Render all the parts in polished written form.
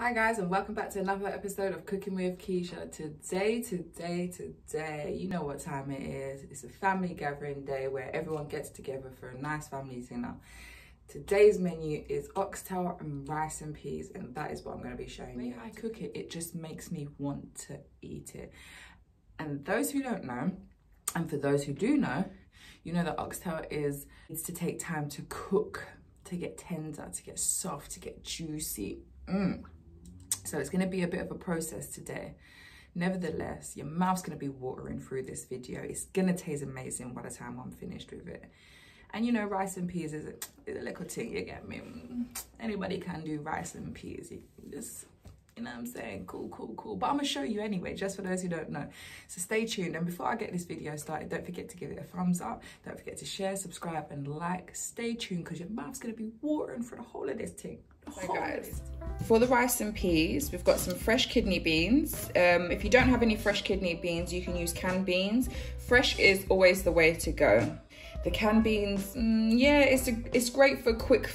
Hi guys, and welcome back to another episode of Cooking with Keisha. Today, you know what time it is. It's a family gathering day where everyone gets together for a nice family dinner. Today's menu is oxtail and rice and peas, and that is what I'm going to be showing you. The way I cook it, it just makes me want to eat it. And those who don't know, and for those who do know, you know that oxtail needs to take time to cook, to get tender, to get soft, to get juicy. So it's going to be a bit of a process today. Nevertheless, your mouth's going to be watering through this video. It's going to taste amazing by the time I'm finished with it. And you know, rice and peas is a little thing, you get me? Anybody can do rice and peas. You know what I'm saying? Cool. But I'm going to show you anyway, just for those who don't know. So stay tuned. And before I get this video started, don't forget to give it a thumbs up. Don't forget to share, subscribe, and like. Stay tuned, because your mouth's going to be watering for the whole of this thing. So guys, for the rice and peas, we've got some fresh kidney beans. If you don't have any fresh kidney beans, you can use canned beans. Fresh is always the way to go. The canned beans, yeah, it's great for quick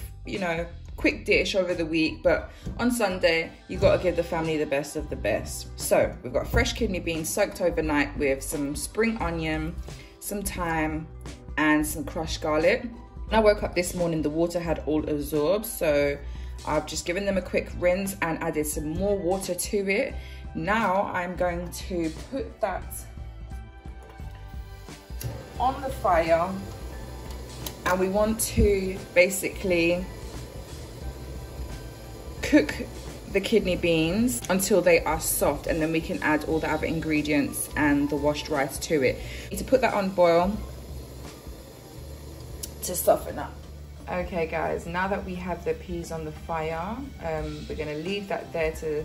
dish over the week, but on Sunday you got to give the family the best of the best. So we've got fresh kidney beans soaked overnight with some spring onion, some thyme, and some crushed garlic. When I woke up this morning, the water had all absorbed, so I've just given them a quick rinse and added some more water to it. Now I'm going to put that on the fire, and we want to basically cook the kidney beans until they are soft, and then we can add all the other ingredients and the washed rice to it. To put that on boil to soften up. Okay guys, now that we have the peas on the fire, we're going to leave that there to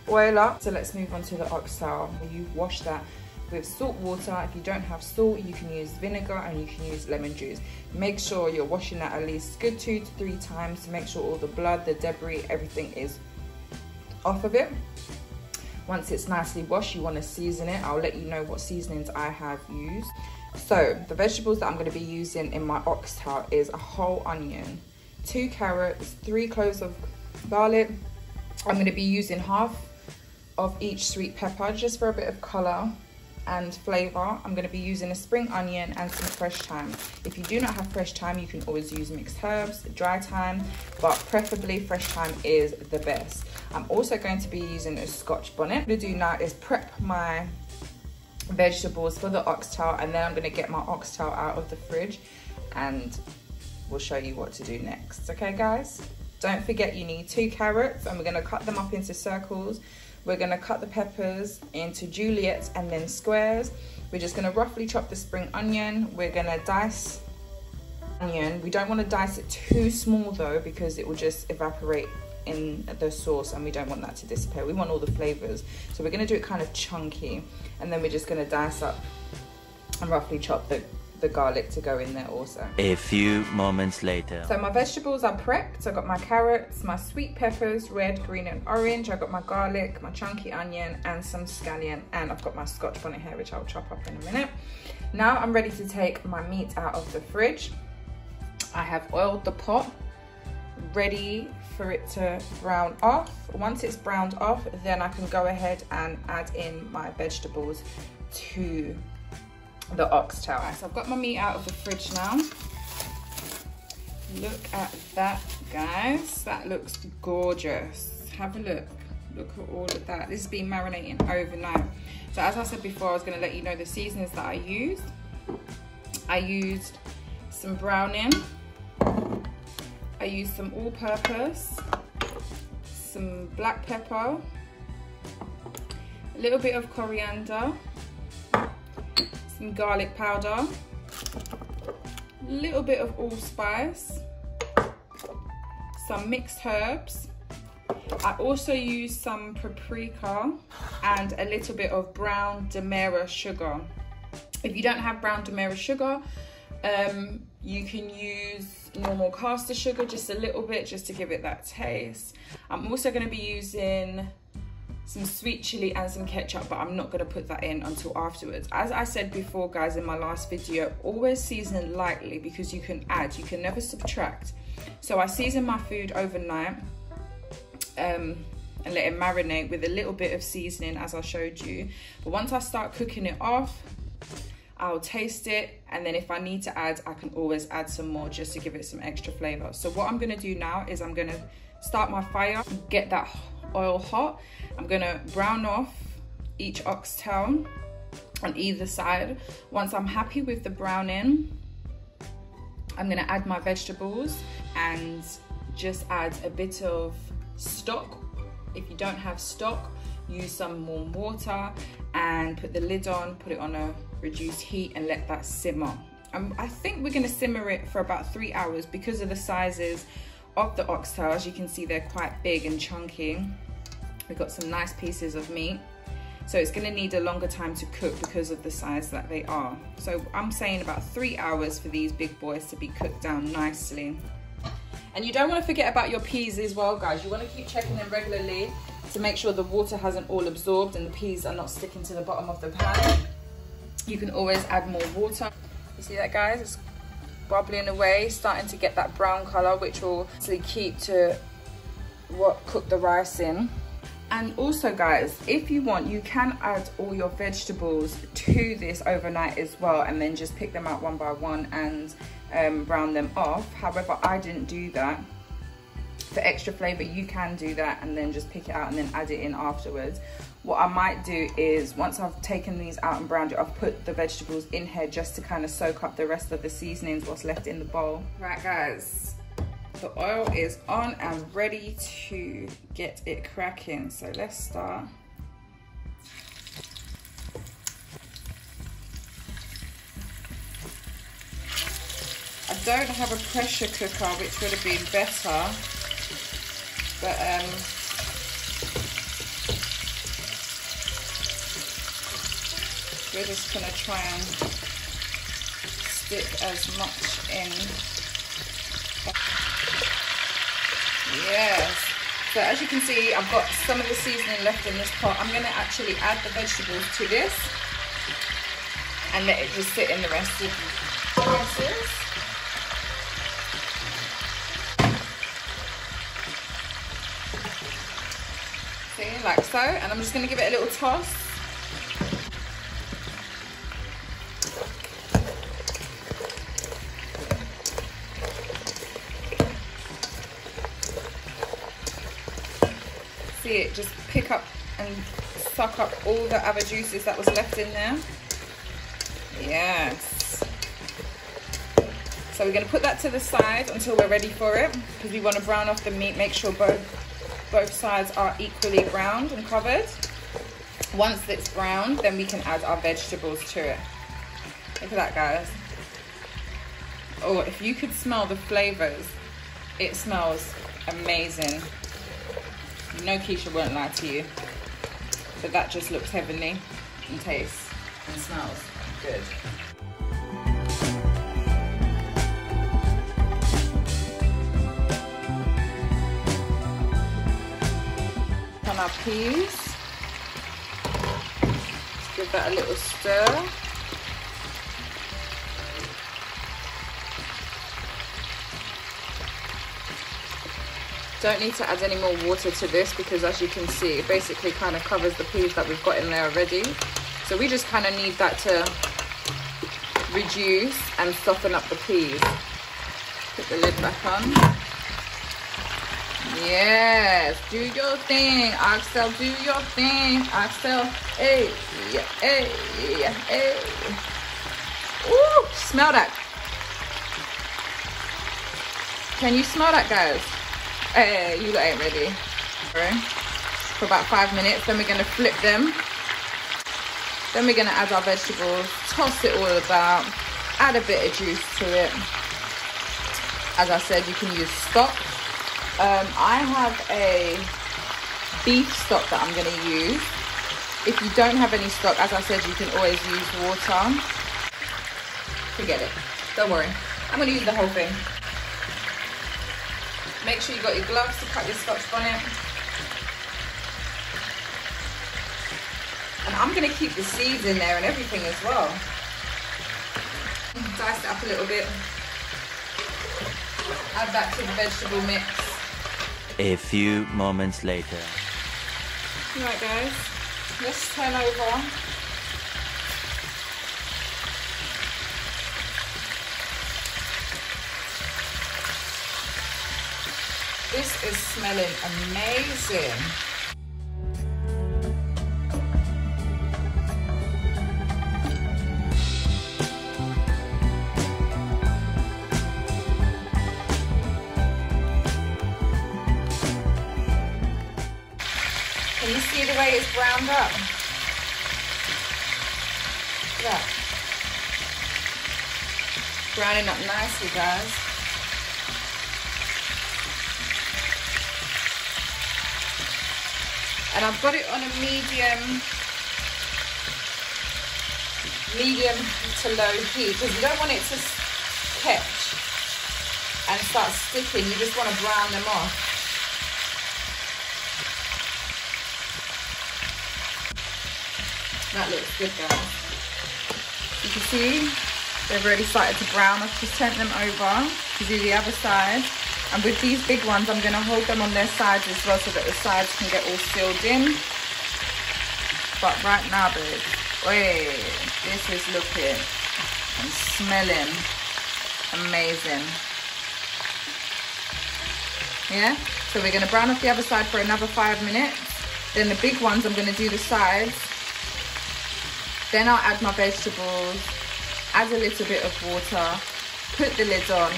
boil up. So let's move on to the oxtail. You wash that with salt water. If you don't have salt, you can use vinegar and you can use lemon juice. Make sure you're washing that at least good 2 to 3 times to make sure all the blood, the debris, everything is off of it. Once it's nicely washed, you want to season it. I'll let you know what seasonings I have used. So the vegetables that I'm going to be using in my oxtail is a whole onion, 2 carrots, 3 cloves of garlic. I'm going to be using half of each sweet pepper just for a bit of colour and flavour. I'm going to be using a spring onion and some fresh thyme. If you do not have fresh thyme, you can always use mixed herbs, dry thyme, but preferably fresh thyme is the best. I'm also going to be using a Scotch bonnet. What I'm going to do now is prep my vegetables for the oxtail, and then I'm going to get my oxtail out of the fridge and we'll show you what to do next. Okay guys, don't forget you need 2 carrots, and we're going to cut them up into circles. We're going to cut the peppers into juliets and then squares. We're just going to roughly chop the spring onion. We're going to dice onion. We don't want to dice it too small though, because it will just evaporate in the sauce, and we don't want that to disappear. We want all the flavors, so we're going to do it kind of chunky, and then we're just going to dice up and roughly chop the garlic to go in there also. A few moments later. So my vegetables are prepped. I got my carrots, my sweet peppers, red, green and orange. I got my garlic, my chunky onion and some scallion, and I've got my Scotch bonnet here, which I'll chop up in a minute. Now I'm ready to take my meat out of the fridge. I have oiled the pot, ready for it to brown off. Once it's browned off, then I can go ahead and add in my vegetables to the oxtail. So I've got my meat out of the fridge now. Look at that, guys. That looks gorgeous. Have a look. Look at all of that. This has been marinating overnight. So as I said before, I was going to let you know the seasonings that I used. I used some browning. I used some all-purpose, some black pepper, a little bit of coriander, some garlic powder, a little bit of allspice, some mixed herbs. I also used some paprika and a little bit of brown demerara sugar. If you don't have brown demerara sugar, you can use normal caster sugar, just a little bit, just to give it that taste. I'm also going to be using some sweet chili and some ketchup, but I'm not going to put that in until afterwards. As I said before guys in my last video, always season lightly, because you can add, you can never subtract. So I season my food overnight, and let it marinate with a little bit of seasoning as I showed you. But once I start cooking it off, I'll taste it, and then if I need to add, I can always add some more just to give it some extra flavor. So what I'm gonna do now is I'm gonna start my fire, get that oil hot. I'm gonna brown off each oxtail on either side. Once I'm happy with the browning, I'm gonna add my vegetables and just add a bit of stock. If you don't have stock, use some warm water and put the lid on, put it on a reduced heat and let that simmer. I think we're gonna simmer it for about 3 hours because of the sizes of the oxtail. As you can see, they're quite big and chunky. We've got some nice pieces of meat. So it's gonna need a longer time to cook because of the size that they are. So I'm saying about 3 hours for these big boys to be cooked down nicely. And you don't want to forget about your peas as well, guys. You want to keep checking them regularly to make sure the water hasn't all absorbed and the peas are not sticking to the bottom of the pan. You can always add more water. You see that, guys? It's bubbling away, starting to get that brown color, which will actually keep to cook the rice in. And also, guys, if you want, you can add all your vegetables to this overnight as well, and then just pick them out one by one and brown them off. However, I didn't do that. For extra flavor, you can do that and then just pick it out and then add it in afterwards. What I might do is, once I've taken these out and browned it, I've put the vegetables in here just to kind of soak up the rest of the seasonings, what's left in the bowl. Right, guys, the oil is on and ready to get it cracking. So let's start. I don't have a pressure cooker, which would have been better, but we're just gonna try and stick as much in. Yes. So as you can see, I've got some of the seasoning left in this pot. I'm gonna actually add the vegetables to this and let it just sit in the rest of the spices. See, like so, and I'm just gonna give it a little toss. See it just pick up and suck up all the other juices that was left in there. Yes. So we're gonna put that to the side until we're ready for it, because we want to brown off the meat, make sure both sides are equally browned and covered. Once it's browned, then we can add our vegetables to it. Look at that, guys. Oh, if you could smell the flavors, it smells amazing. You know Keisha won't lie to you, but that just looks heavenly and tastes and smells good. On our peas, just give that a little stir. Don't need to add any more water to this, because as you can see, it basically kind of covers the peas that we've got in there already. So we just kind of need that to reduce and soften up the peas. Put the lid back on. Yes, do your thing, Oxtail, do your thing, Oxtail. Hey, hey, hey. Ooh, smell that. Can you smell that, guys? Hey, you ain't ready. For about 5 minutes, then we're gonna flip them. Then we're gonna add our vegetables, toss it all about, add a bit of juice to it. As I said, you can use stock. I have a beef stock that I'm gonna use. If you don't have any stock, as I said, you can always use water. Forget it, don't worry. I'm gonna use the whole thing. Make sure you got your gloves to cut your Scotch bonnet. And I'm gonna keep the seeds in there and everything as well. Dice it up a little bit. Add that to the vegetable mix. A few moments later. Right guys, let's turn over. This is smelling amazing. Can you see the way it's browned up? Look. Browning up nicely, guys. And I've got it on a medium to low heat because you don't want it to catch and start sticking. You just want to brown them off. That looks good, guys. You can see they've already started to brown. I've just turned them over to do the other side. And with these big ones, I'm going to hold them on their sides as well so that the sides can get all filled in. But right now, babe, wait, this is looking and smelling amazing. Yeah? So we're going to brown off the other side for another 5 minutes. Then the big ones, I'm going to do the sides. Then I'll add my vegetables, add a little bit of water, put the lid on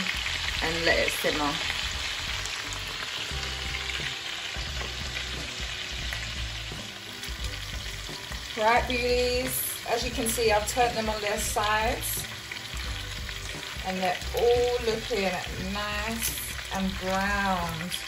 and let it simmer. Right, beauties, as you can see, I've turned them on their sides and they're all looking nice and browned.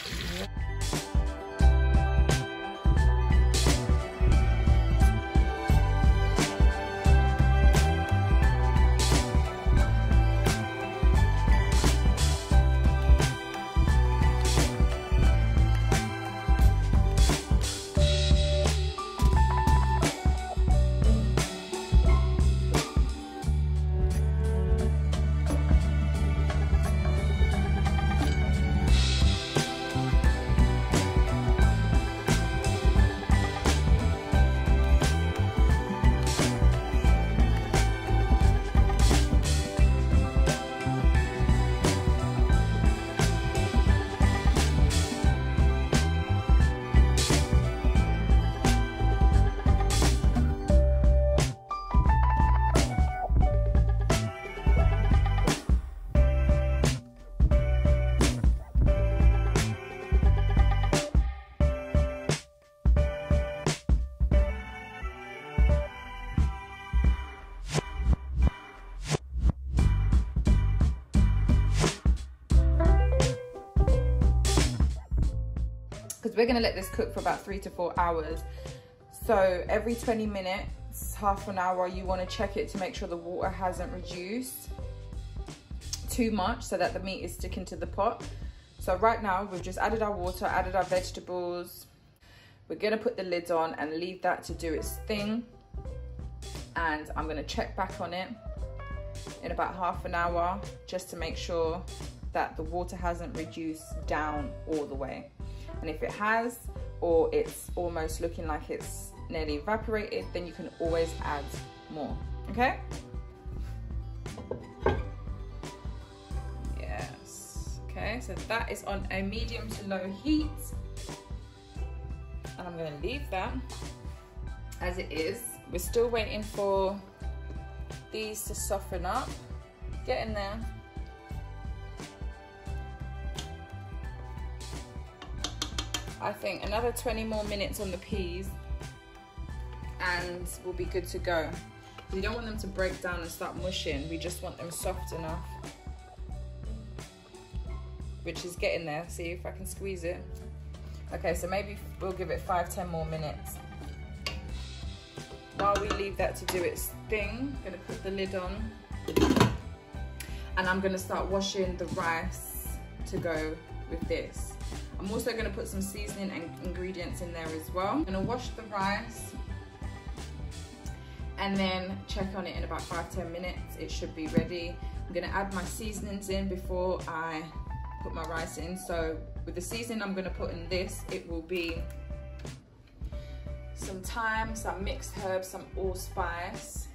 Because we're going to let this cook for about 3 to 4 hours. So every 20 minutes, half an hour, you want to check it to make sure the water hasn't reduced too much so that the meat is sticking to the pot. So right now we've just added our water, added our vegetables. We're going to put the lid on and leave that to do its thing. And I'm going to check back on it in about half an hour just to make sure that the water hasn't reduced down all the way. And if it has, or it's almost looking like it's nearly evaporated, then you can always add more, okay? Yes, okay, so that is on a medium to low heat. And I'm gonna leave that as it is. We're still waiting for these to soften up. Get in there. I think another 20 more minutes on the peas and we'll be good to go. You don't want them to break down and start mushing. We just want them soft enough, which is getting there. See if I can squeeze it. Okay, so maybe we'll give it 5-10 more minutes. While we leave that to do its thing, I'm gonna put the lid on and I'm gonna start washing the rice to go with this. I'm also going to put some seasoning and ingredients in there as well. I'm going to wash the rice and then check on it in about 5-10 minutes. It should be ready. I'm going to add my seasonings in before I put my rice in. So with the seasoning I'm gonna put in this, it will be some thyme, some mixed herbs, some allspice,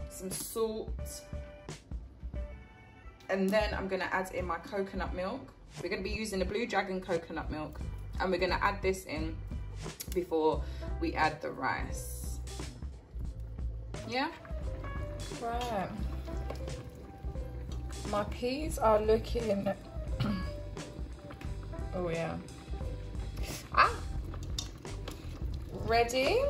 some salt, and then I'm gonna add in my coconut milk. We're gonna be using the Blue Dragon coconut milk, and we're gonna add this in before we add the rice. Yeah? Right. My peas are looking, oh yeah. Ah! Ready?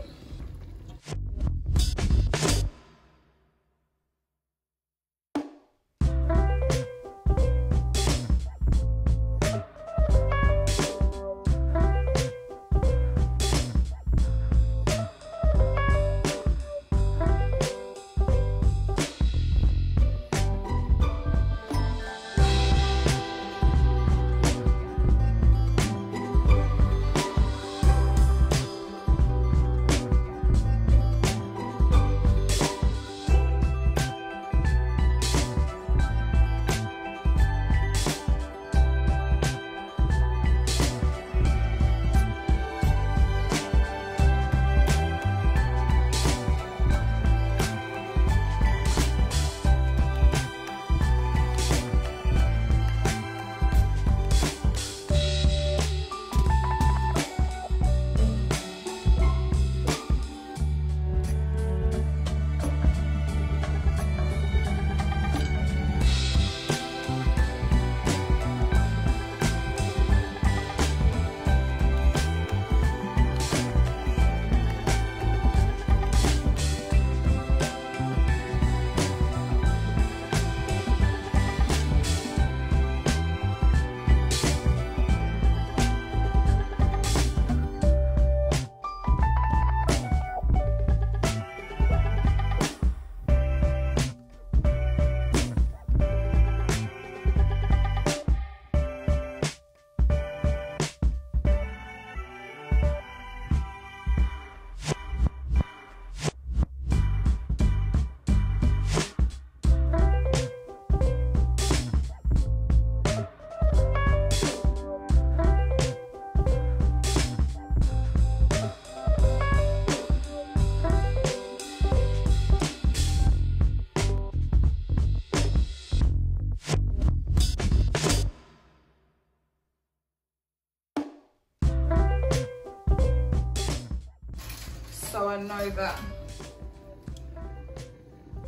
So I know that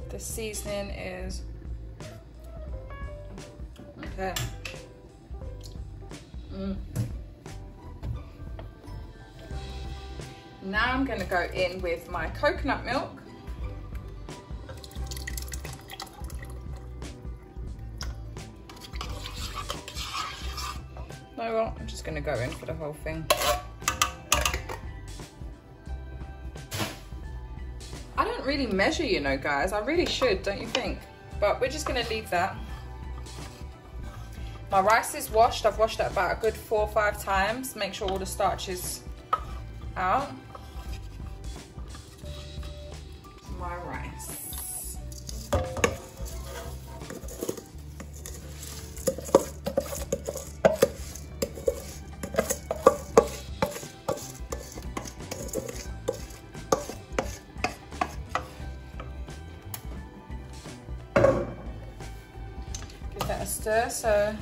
the seasoning is okay. Now I'm gonna go in with my coconut milk. You know what? I'm just gonna go in for the whole thing. I don't really measure, you know, guys. I really should, don't you think? But we're just gonna leave that. My rice is washed. I've washed it about a good 4 or 5 times. Make sure all the starch is out. My rice. Give that a stir, so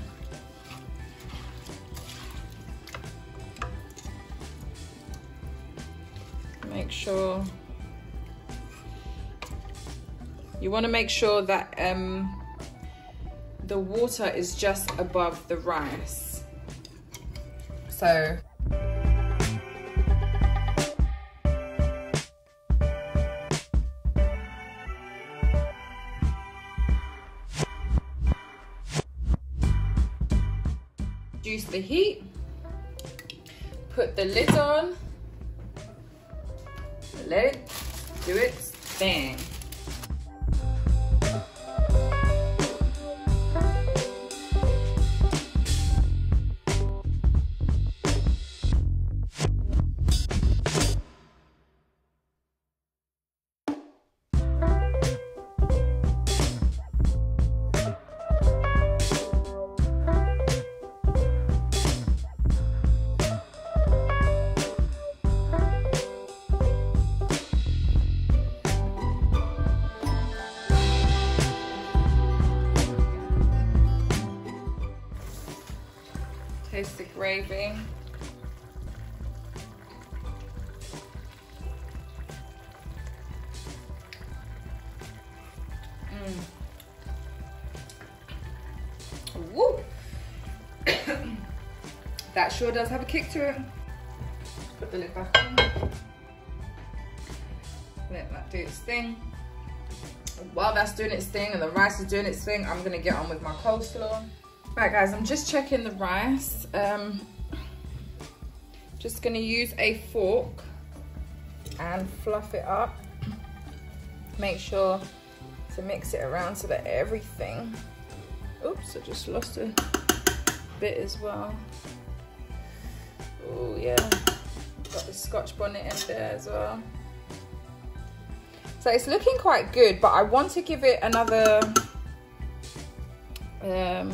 make sure you want to make sure that the water is just above the rice. So reduce the heat, put the lid on, let it do its thing. gravy. Woo! That sure does have a kick to it. Put the lid back on. Let that do its thing. While that's doing its thing and the rice is doing its thing, I'm gonna get on with my coleslaw. Right guys, I'm just checking the rice. Just gonna use a fork and fluff it up. Make sure to mix it around so that everything, oops, I just lost a bit as well. Oh yeah, got the Scotch bonnet in there as well. So it's looking quite good, but I want to give it another, let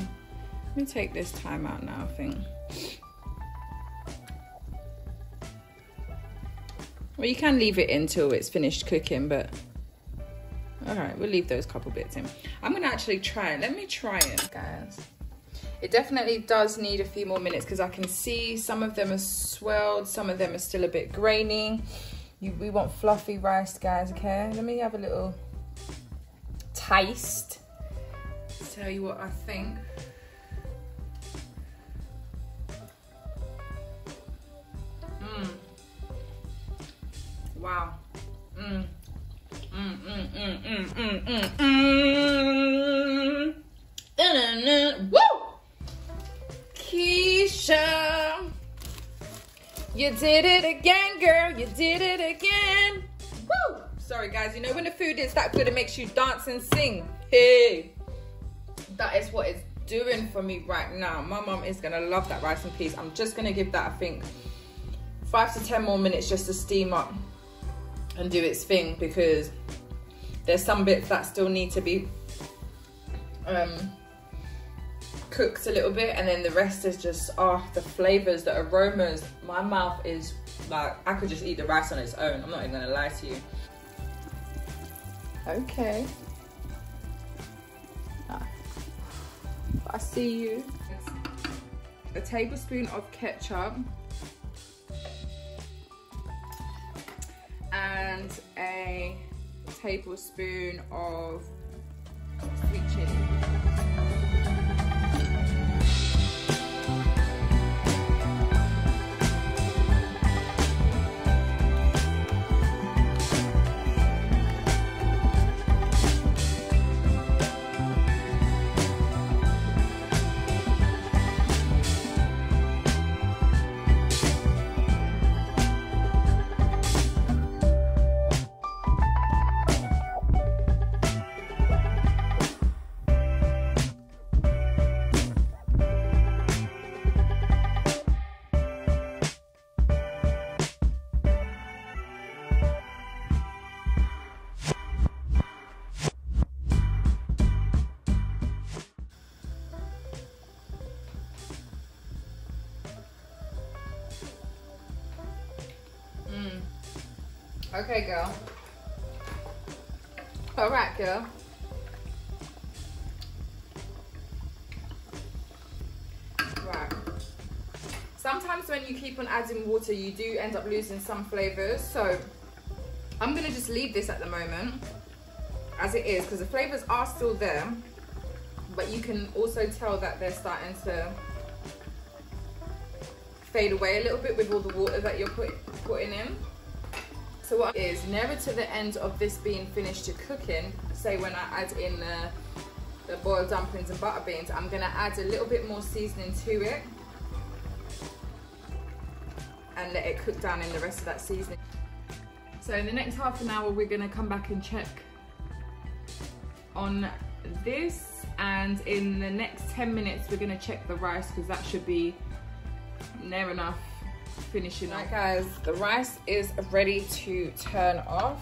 me take this thyme out now, I think. Well, you can leave it in till it's finished cooking, but all right, we'll leave those couple bits in. I'm gonna actually try it. Let me try it, guys. It definitely does need a few more minutes because I can see some of them are swelled, some of them are still a bit grainy. We want fluffy rice, guys, okay? Let me have a little taste. Tell you what I think. Wow. Woo! Keisha, you did it again, girl. You did it again. Woo! Sorry, guys. You know when the food is that good, it makes you dance and sing. Hey, that is what it's doing for me right now. My mum is gonna love that rice and peas. I'm just gonna give that, I think, 5 to 10 more minutes just to steam up and do its thing, because there's some bits that still need to be cooked a little bit, and then the rest is just, oh, the flavors, the aromas. My mouth is like, I could just eat the rice on its own. I'm not even gonna lie to you. Okay. I see you. A tablespoon of ketchup and a tablespoon of sweet chilli. Okay, girl. All right, girl. Right. Sometimes when you keep on adding water, you do end up losing some flavors. So I'm gonna just leave this at the moment as it is, because the flavors are still there, but you can also tell that they're starting to fade away a little bit with all the water that you're putting in. So what is nearer to the end of this being finished to cooking, say when I add in the boiled dumplings and butter beans, I'm gonna add a little bit more seasoning to it and let it cook down in the rest of that seasoning. So in the next half an hour, we're gonna come back and check on this, and in the next 10 minutes, we're gonna check the rice, because that should be near enough finishing up. Right, guys, the rice is ready to turn off.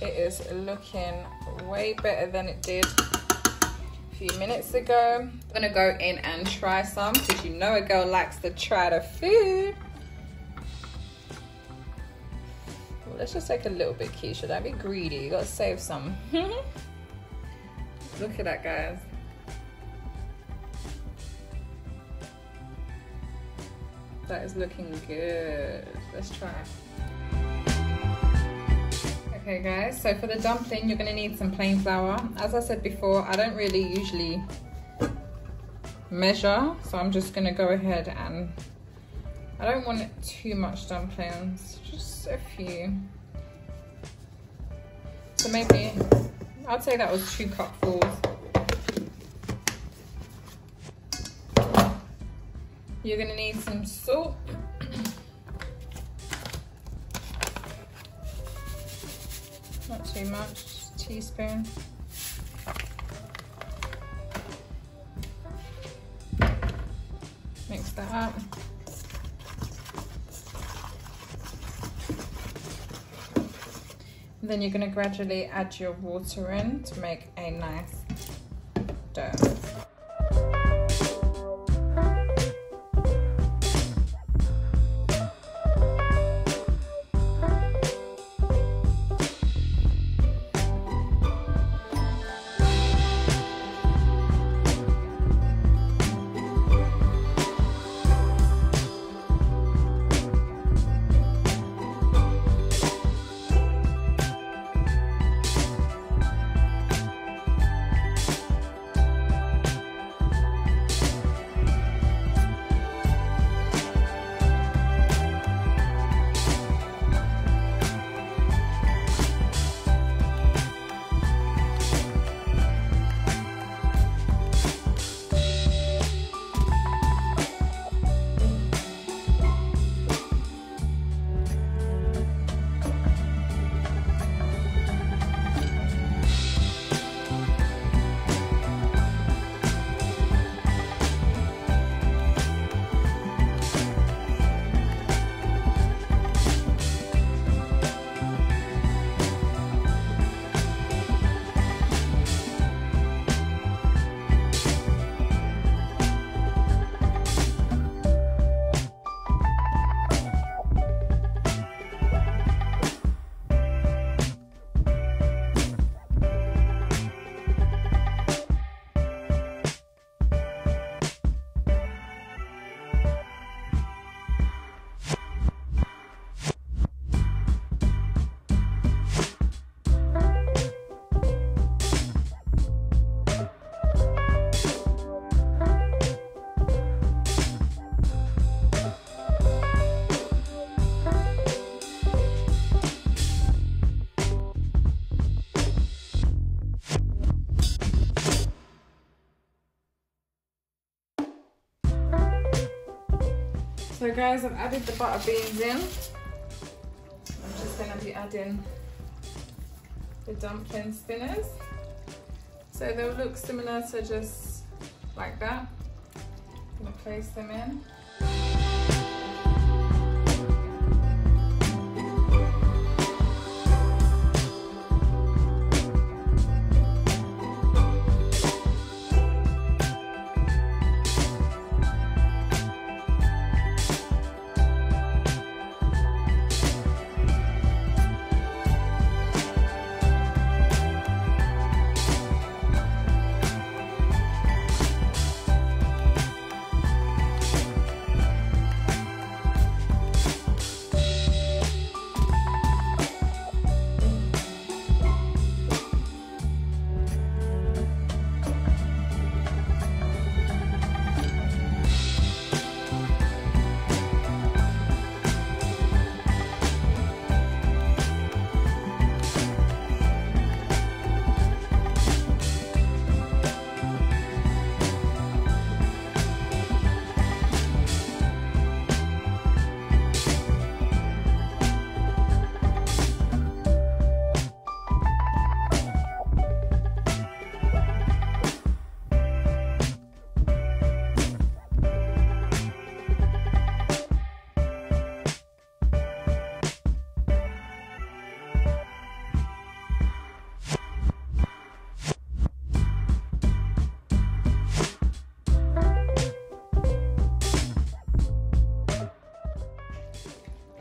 It is looking way better than it did a few minutes ago. I'm gonna go in and try some, because you know a girl likes to try the food. Well, let's just take a little bit, Keisha. Don't be greedy, you gotta save some. Look at that, guys. That is looking good. Let's try it. Okay guys, so for the dumpling, you're gonna need some plain flour. As I said before, I don't really usually measure, so I'm just gonna go ahead and I don't want too much dumplings, just a few. So maybe, I'd say that was 2 cupfuls. You're gonna need some salt. Not too much, just a teaspoon. Mix that up. And then you're gonna gradually add your water in to make a nice dough. So guys, I've added the butter beans in. I'm just going to be adding the dumpling spinners. So they'll look similar to just like that. I'm going to place them in.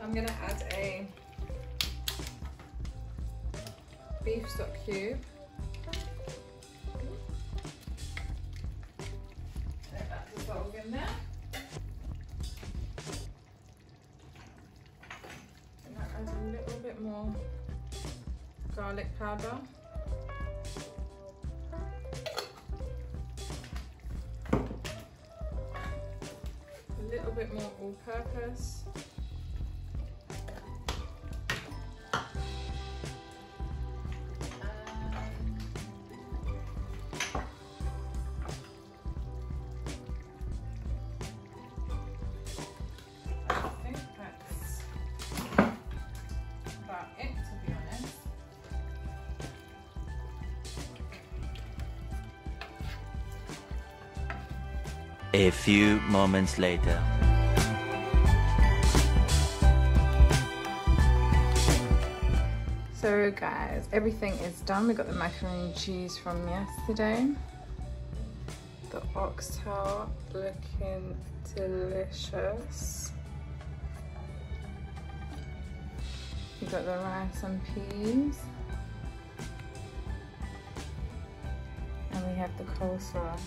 I'm going to add a beef stock cube. That dissolve in there. bit more garlic powder. A little bit more all-purpose. A few moments later. So guys, everything is done. We got the macaroni and cheese from yesterday. The oxtail looking delicious. We got the rice and peas. And we have the coleslaw.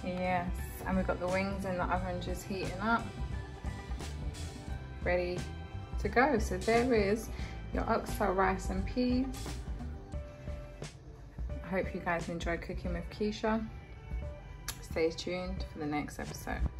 Yes, and we've got the wings in the oven just heating up, ready to go. So there is your oxtail rice and peas. I hope you guys enjoy cooking with Keisha. Stay tuned for the next episode.